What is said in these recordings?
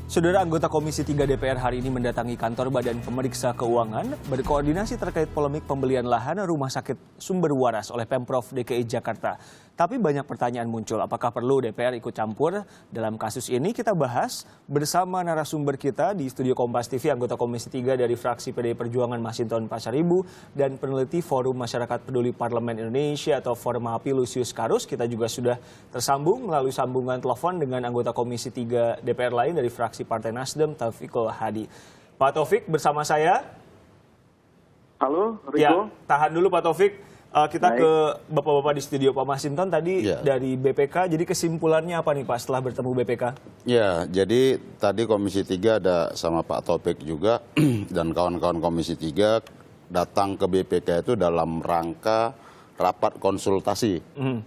Saudara anggota Komisi 3 DPR hari ini mendatangi kantor Badan Pemeriksa Keuangan berkoordinasi terkait polemik pembelian lahan rumah sakit Sumber Waras oleh Pemprov DKI Jakarta. Tapi banyak pertanyaan muncul, apakah perlu DPR ikut campur dalam kasus ini? Kita bahas bersama narasumber kita di studio Kompas TV, anggota Komisi 3 dari fraksi PDI Perjuangan Masinton Pasaribu dan peneliti Forum Masyarakat Peduli Parlemen Indonesia atau Formapi Lusius Karus. Kita juga sudah tersambung melalui sambungan telepon dengan anggota Komisi 3 DPR lain dari fraksi Partai Nasdem, Taufikul Hadi. Pak Taufik bersama saya. Halo, Riko. Ya, tahan dulu Pak Taufik. Kita Baik. Ke Bapak-Bapak di studio. Pak Masinton tadi dari BPK, jadi kesimpulannya apa nih Pak setelah bertemu BPK? Ya, jadi tadi Komisi 3 ada sama Pak Taufik juga dan kawan-kawan Komisi 3 datang ke BPK itu dalam rangka rapat konsultasi.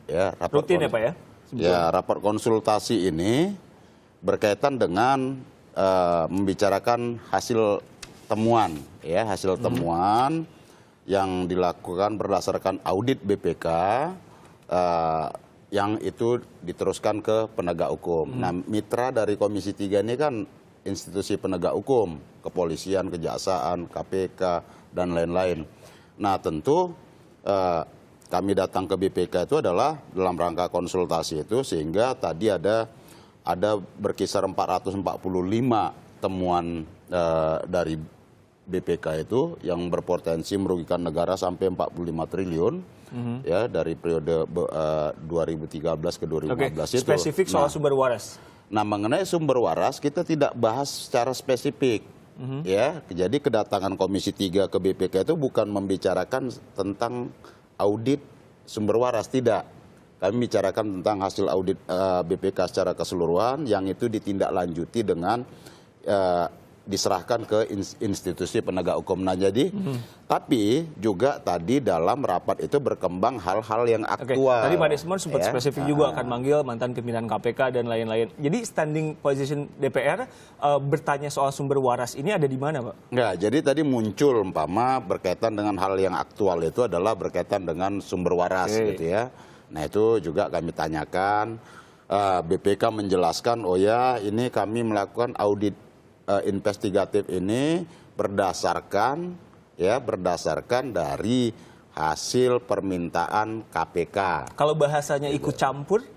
Ya, rapat rutin ya Pak ya? Ya, rapat konsultasi ini berkaitan dengan membicarakan hasil temuan, ya hasil temuan yang dilakukan berdasarkan audit BPK yang itu diteruskan ke penegak hukum. Nah, mitra dari Komisi 3 ini kan institusi penegak hukum, kepolisian, kejaksaan, KPK, dan lain-lain. Nah, tentu kami datang ke BPK itu adalah dalam rangka konsultasi itu, sehingga tadi ada berkisar 445 temuan dari BPK itu yang berpotensi merugikan negara sampai 45 triliun ya dari periode 2013 ke 2015 itu. Spesifik soal sumber waras. Nah, mengenai sumber waras kita tidak bahas secara spesifik. Ya, jadi kedatangan Komisi 3 ke BPK itu bukan membicarakan tentang audit sumber waras, tidak. Kami bicarakan tentang hasil audit BPK secara keseluruhan yang itu ditindaklanjuti dengan diserahkan ke institusi penegak hukum. Nah, jadi tapi juga tadi dalam rapat itu berkembang hal-hal yang aktual. Tadi Pak Desmond sempat spesifik juga akan manggil mantan pimpinan KPK dan lain-lain. Jadi standing position DPR bertanya soal sumber waras ini ada di mana, Pak? Enggak, jadi tadi muncul umpama berkaitan dengan hal yang aktual itu adalah berkaitan dengan sumber waras gitu ya. Nah, itu juga kami tanyakan. BPK menjelaskan, oh ya ini kami melakukan audit investigatif ini berdasarkan dari hasil permintaan KPK. Kalau bahasanya ikut campur?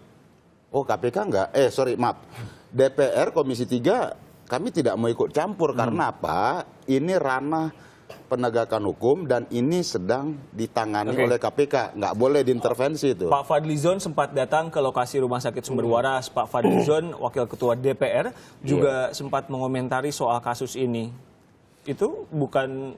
Oh, KPK enggak. Maaf. DPR Komisi 3 kami tidak mau ikut campur karena apa? Ini ranah penegakan hukum dan ini sedang ditangani oleh KPK, nggak boleh diintervensi itu. Pak Fadlizon sempat datang ke lokasi rumah sakit Sumber Waras. Pak Fadlizon, wakil ketua DPR, juga sempat mengomentari soal kasus ini. Itu bukan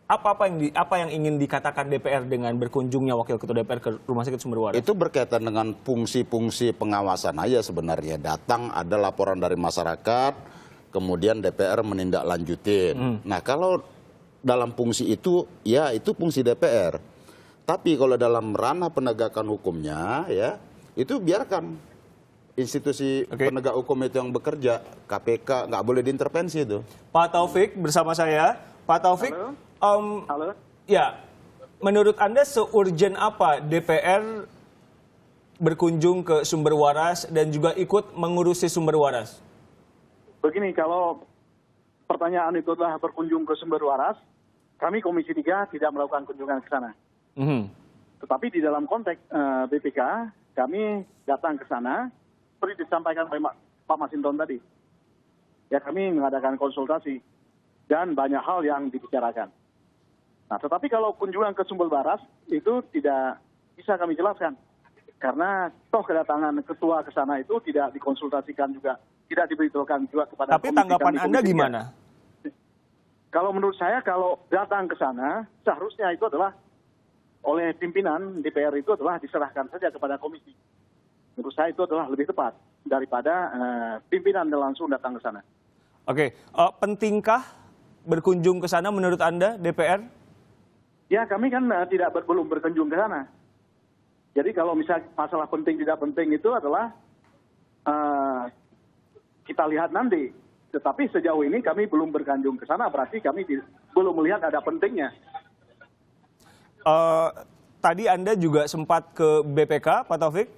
apa yang ingin dikatakan DPR dengan berkunjungnya wakil ketua DPR ke rumah sakit Sumber Waras? Itu berkaitan dengan fungsi-fungsi pengawasan aja sebenarnya. Datang ada laporan dari masyarakat, kemudian DPR menindaklanjutin. Nah, kalau dalam fungsi itu, ya itu fungsi DPR. Tapi kalau dalam ranah penegakan hukumnya, ya itu biarkan institusi penegak hukum itu yang bekerja. KPK nggak boleh diintervensi itu. Pak Taufik bersama saya. Pak Taufik, Halo. Ya, menurut Anda seurgent apa DPR berkunjung ke Sumber Waras dan juga ikut mengurusi Sumber Waras? Begini, kalau pertanyaan itu adalah berkunjung ke Sumber Waras, kami Komisi 3 tidak melakukan kunjungan ke sana. Tetapi di dalam konteks BPK, kami datang ke sana, seperti disampaikan oleh Pak Masinton tadi. Ya, kami mengadakan konsultasi dan banyak hal yang dibicarakan. Nah, tetapi kalau kunjungan ke Sumber Waras itu tidak bisa kami jelaskan. Karena toh kedatangan ketua ke sana itu tidak dikonsultasikan juga, tidak diberitahukan juga kepada Tapi tanggapan Anda gimana? Kalau menurut saya, kalau datang ke sana, seharusnya itu adalah oleh pimpinan DPR itu adalah diserahkan saja kepada komisi. Menurut saya itu adalah lebih tepat daripada pimpinan langsung datang ke sana. Pentingkah berkunjung ke sana menurut Anda, DPR? Ya, kami kan belum berkunjung ke sana. Jadi kalau misalnya masalah penting tidak penting itu adalah kita lihat nanti. Tetapi sejauh ini kami belum berkunjung ke sana, berarti kami belum melihat ada pentingnya. Tadi Anda juga sempat ke BPK, Pak Taufik?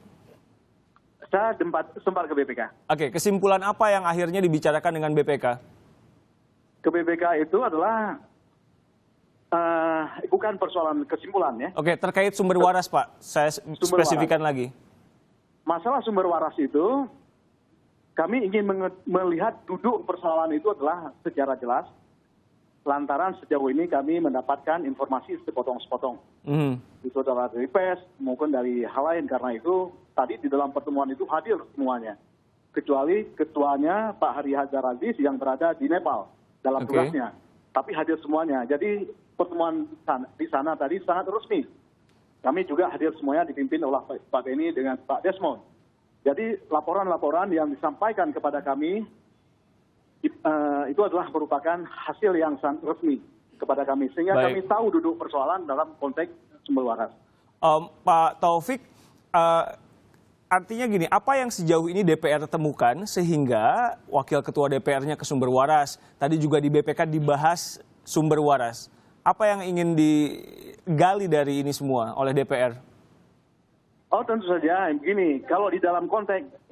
saya sempat ke BPK. Oke, kesimpulan apa yang akhirnya dibicarakan dengan BPK? Ke BPK itu adalah bukan persoalan kesimpulan ya. Oke, terkait sumber waras, Pak. Saya spesifikan lagi. Masalah sumber waras itu, kami ingin melihat duduk persoalan itu adalah secara jelas. Lantaran sejauh ini kami mendapatkan informasi sepotong-sepotong. Itu adalah dari pers maupun dari hal lain. Karena itu tadi di dalam pertemuan itu hadir semuanya. Kecuali ketuanya Pak Hari Hazar Aziz yang berada di Nepal dalam tugasnya. Tapi hadir semuanya. Jadi pertemuan di sana tadi sangat resmi. Kami juga hadir semuanya dipimpin oleh Pak Beni dengan Pak Desmond. Jadi laporan-laporan yang disampaikan kepada kami itu adalah merupakan hasil yang sangat resmi kepada kami. Sehingga kami tahu duduk persoalan dalam konteks sumber waras. Pak Taufik, artinya gini, apa yang sejauh ini DPR temukan sehingga Wakil Ketua DPR-nya ke sumber waras, tadi juga di BPK dibahas sumber waras. Apa yang ingin digali dari ini semua oleh DPR? Oh tentu saja, begini, kalau di dalam konteks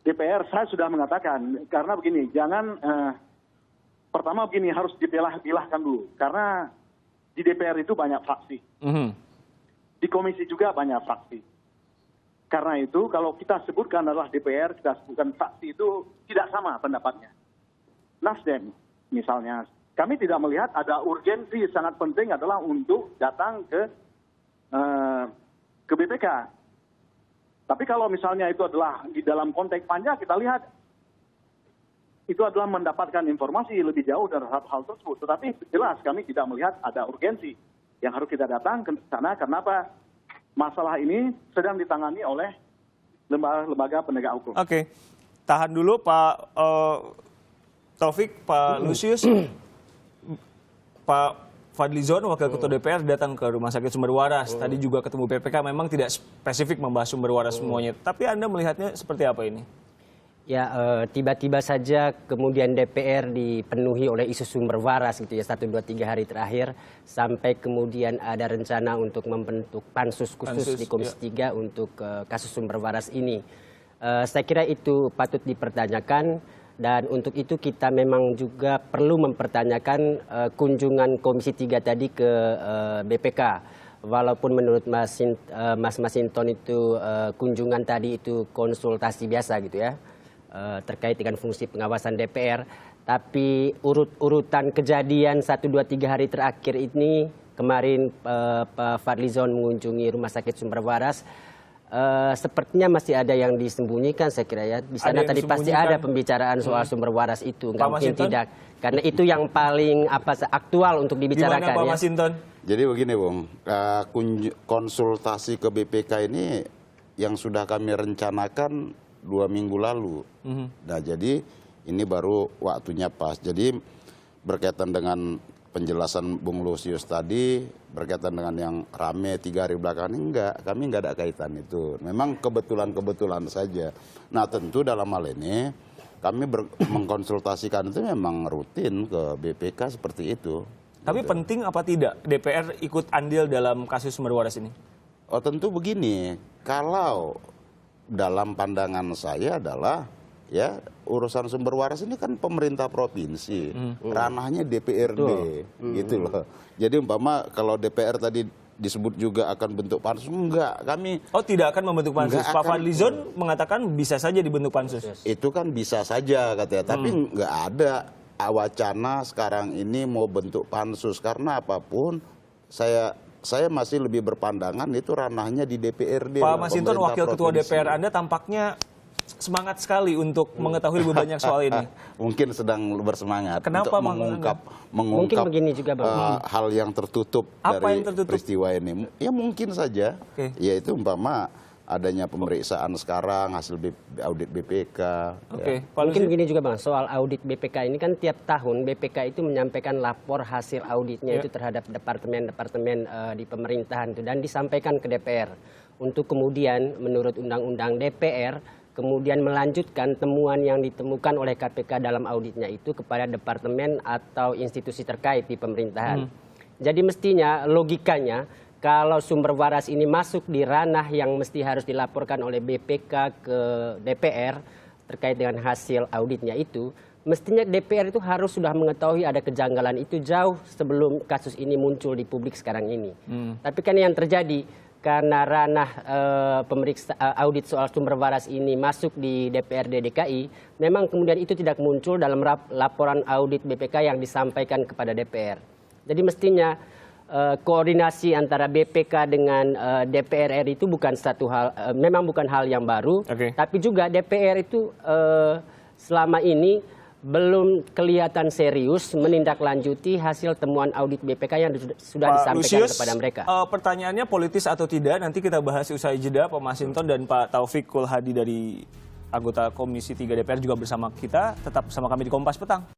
DPR saya sudah mengatakan, karena begini, jangan, pertama begini harus dipilah-pilahkan dulu, karena di DPR itu banyak fraksi, di komisi juga banyak fraksi. Karena itu kalau kita sebutkan adalah DPR, kita sebutkan fraksi itu tidak sama pendapatnya. Nasdem misalnya, kami tidak melihat ada urgensi sangat penting adalah untuk datang ke BPK. Tapi kalau misalnya itu adalah di dalam konteks panja, kita lihat itu adalah mendapatkan informasi lebih jauh terhadap hal tersebut. Tetapi jelas kami tidak melihat ada urgensi yang harus kita datang ke sana. Kenapa? Masalah ini sedang ditangani oleh lembaga penegak hukum. Oke, tahan dulu Pak Taufik, Pak Lusius, Pak Fadlizon, Wakil Ketua DPR datang ke Rumah Sakit Sumber Waras. Tadi juga ketemu BPK, memang tidak spesifik membahas sumber waras semuanya. Tapi Anda melihatnya seperti apa ini? Ya, tiba-tiba saja kemudian DPR dipenuhi oleh isu sumber waras gitu ya, 1, 2, 3 hari terakhir. Sampai kemudian ada rencana untuk membentuk pansus khusus di Komisi 3 untuk kasus sumber waras ini. Saya kira itu patut dipertanyakan. Dan untuk itu kita memang juga perlu mempertanyakan kunjungan Komisi 3 tadi ke BPK. Walaupun menurut Mas Masinton itu kunjungan tadi itu konsultasi biasa gitu ya, terkait dengan fungsi pengawasan DPR. Tapi urutan kejadian 1, 2, 3 hari terakhir ini, kemarin Pak Fadlizon mengunjungi Rumah Sakit Sumber Waras, sepertinya masih ada yang disembunyikan saya kira ya. Di sana tadi pasti ada pembicaraan soal sumber waras itu. Nggak mungkin tidak. Karena itu yang paling aktual untuk dibicarakan. Gimana Pak Masinton? Jadi begini Bung, konsultasi ke BPK ini yang sudah kami rencanakan 2 minggu lalu. Nah jadi ini baru waktunya pas. Jadi berkaitan dengan penjelasan Bung Lusius tadi, berkaitan dengan yang rame 3 hari belakangan ini kami nggak ada kaitan itu. Memang kebetulan saja. Nah tentu dalam hal ini kami mengkonsultasikan itu memang rutin ke BPK seperti itu. Tapi gitu. Penting apa tidak DPR ikut andil dalam kasus sumber waras ini? Oh tentu begini, kalau dalam pandangan saya adalah ya urusan sumber waras ini kan pemerintah provinsi, ranahnya DPRD, gitu loh. Jadi umpama kalau DPR tadi disebut juga akan bentuk pansus, enggak, kami tidak akan membentuk pansus. Pak Fadlizon mengatakan bisa saja dibentuk pansus. Itu kan bisa saja katanya, tapi enggak ada wacana sekarang ini mau bentuk pansus karena apapun saya masih lebih berpandangan itu ranahnya di DPRD. Pak Masinton, Wakil Ketua DPR Anda tampaknya semangat sekali untuk mengetahui lebih banyak soal ini. Mungkin sedang bersemangat. Kenapa untuk mungkin begini juga, hal yang tertutup dari peristiwa ini. Ya mungkin saja. Yaitu umpama adanya pemeriksaan sekarang hasil audit BPK. Mungkin begini juga Bang, soal audit BPK ini kan tiap tahun BPK itu menyampaikan lapor hasil auditnya itu terhadap departemen-departemen di pemerintahan itu dan disampaikan ke DPR. Untuk kemudian menurut undang-undang DPR kemudian melanjutkan temuan yang ditemukan oleh KPK dalam auditnya itu kepada departemen atau institusi terkait di pemerintahan. Jadi mestinya logikanya kalau sumber waras ini masuk di ranah yang mesti harus dilaporkan oleh BPK ke DPR terkait dengan hasil auditnya itu, mestinya DPR itu harus sudah mengetahui ada kejanggalan itu jauh sebelum kasus ini muncul di publik sekarang ini. Tapi kan yang terjadi karena ranah pemeriksa audit soal sumber waras ini masuk di DPRD DKI, memang kemudian itu tidak muncul dalam laporan audit BPK yang disampaikan kepada DPR. Jadi mestinya koordinasi antara BPK dengan DPR RI itu bukan satu hal, memang bukan hal yang baru, tapi juga DPR itu selama ini belum kelihatan serius menindaklanjuti hasil temuan audit BPK yang sudah disampaikan kepada mereka. Pertanyaannya politis atau tidak, nanti kita bahas usai jeda. Pak Masinton dan Pak Taufik Kulhadi dari anggota Komisi 3 DPR juga bersama kita. Tetap bersama kami di Kompas Petang.